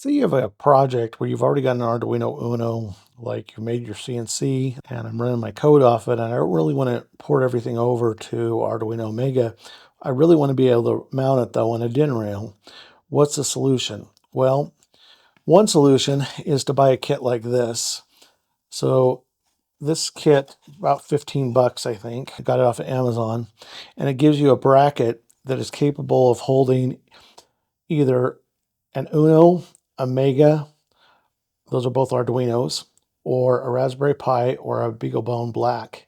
Say you have a project where you've already got an Arduino Uno, like you made your CNC, and I'm running my code off it, and I don't really want to port everything over to Arduino Mega. I really want to be able to mount it though on a DIN rail. What's the solution? Well, one solution is to buy a kit like this. So this kit, about 15 bucks, I think. I got it off of Amazon, and it gives you a bracket that is capable of holding either an Uno, a Mega, those are both Arduinos, or a Raspberry Pi or a Beagle Black.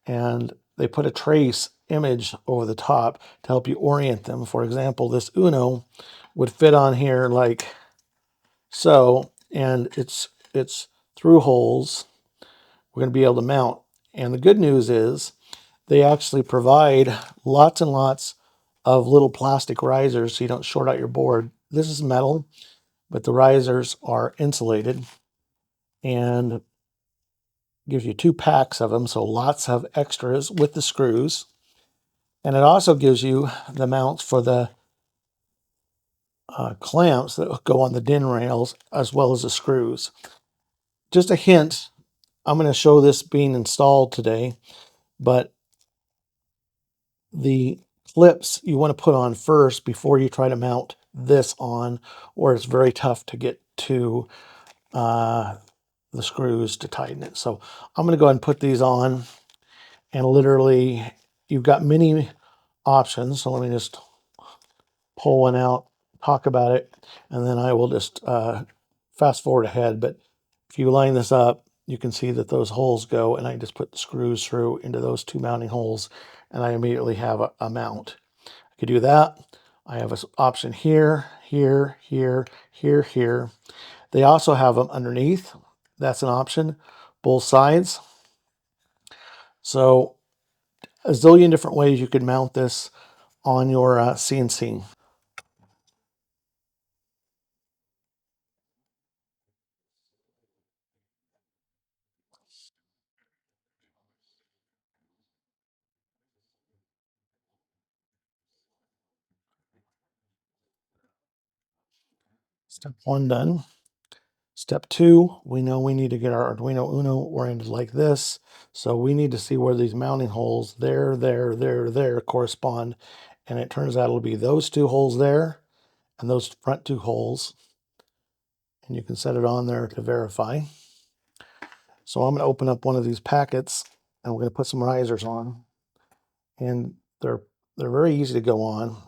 And they put a trace image over the top to help you orient them. For example, this Uno would fit on here like so, and it's through holes we're going to be able to mount. And the good news is they actually provide lots and lots of little plastic risers so you don't short out your board. This is metal, but the risers are insulated and gives you 2 packs of them, so lots of extras with the screws. And it also gives you the mounts for the clamps that go on the DIN rails as well as the screws. Just a hint, I'm going to show this being installed today, but the clips you want to put on first before you try to mount this on, or it's very tough to get to the screws to tighten it. So I'm going to go ahead and put these on, and literally you've got many options. So let me just pull one out, talk about it, and then I will just fast forward ahead. But if you line this up, you can see that those holes go, and I just put the screws through into those 2 mounting holes, and I immediately have a mount. I could do that. I have an option here, here, here, here, here. They also have them underneath. That's an option, both sides. So a zillion different ways you could mount this on your CNC. Step 1 done. Step 2, we know we need to get our Arduino Uno oriented like this. So we need to see where these mounting holes there correspond. And it turns out it'll be those 2 holes there and those front 2 holes. And you can set it on there to verify. So I'm going to open up one of these packets, and we're going to put some risers on. And they're very easy to go on.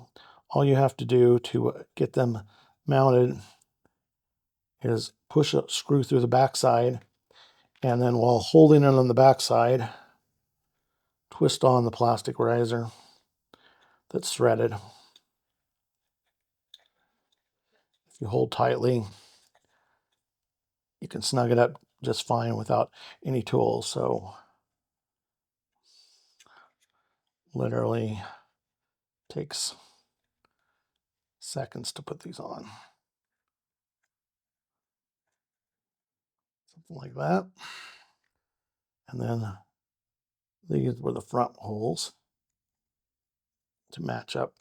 All you have to do to get them mounted is push a screw through the backside, and then while holding it on the backside, twist on the plastic riser that's threaded. If you hold tightly, you can snug it up just fine without any tools. So literally takes seconds to put these on. Something like that. And then these were the front holes to match up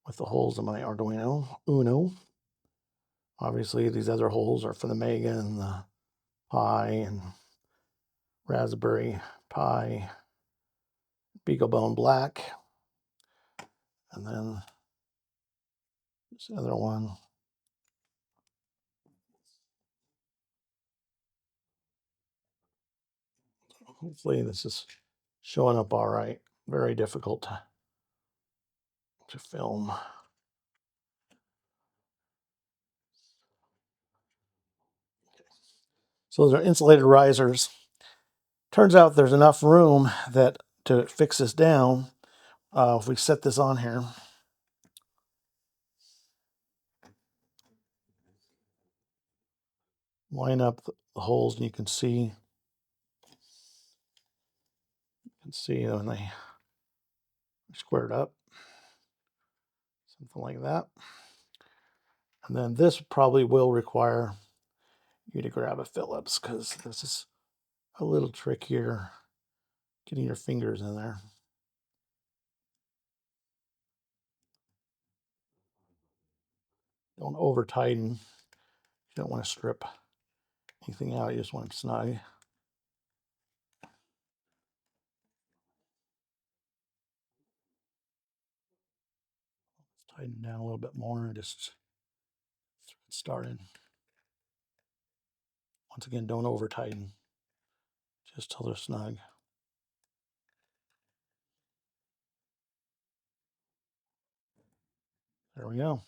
with the holes in my Arduino Uno. Obviously, these other holes are for the Mega and the Pi and Raspberry Pi, Beagle Black, and then this other one. Hopefully this is showing up all right. Very difficult to film. So those are insulated risers. Turns out there's enough room that to fix this down. If we set this on here, line up the holes, and you can see when they squared up, something like that. And then this probably will require you to grab a Phillips, because this is a little trickier getting your fingers in there. Don't over tighten. You don't want to strip anything out. You just want it snug. Let's tighten down a little bit more and just get started. Once again, don't over tighten. Just till they're snug. There we go.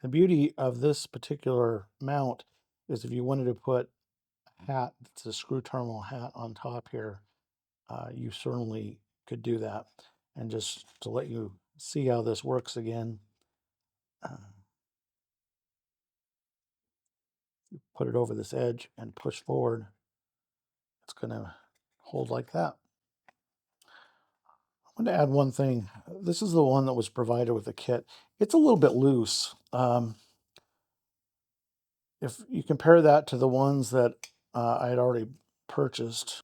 The beauty of this particular mount is if you wanted to put a hat, it's a screw terminal hat on top here, you certainly could do that. And just to let you see how this works again, you put it over this edge and push forward, it's going to hold like that. I'm going to add one thing. This is the one that was provided with the kit. It's a little bit loose. If you compare that to the ones that I had already purchased,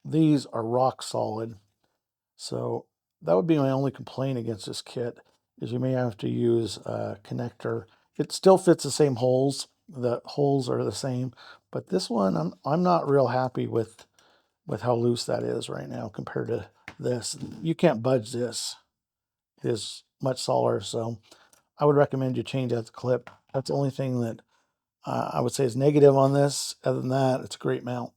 these are rock solid. So that would be my only complaint against this kit, is you may have to use a connector. It still fits the same holes. The holes are the same, but this one I'm not real happy with how loose that is right now compared to this. You can't budge this. It is much solider, so I would recommend you change out the clip. That's the only thing that I would say is negative on this. Other than that, it's a great mount.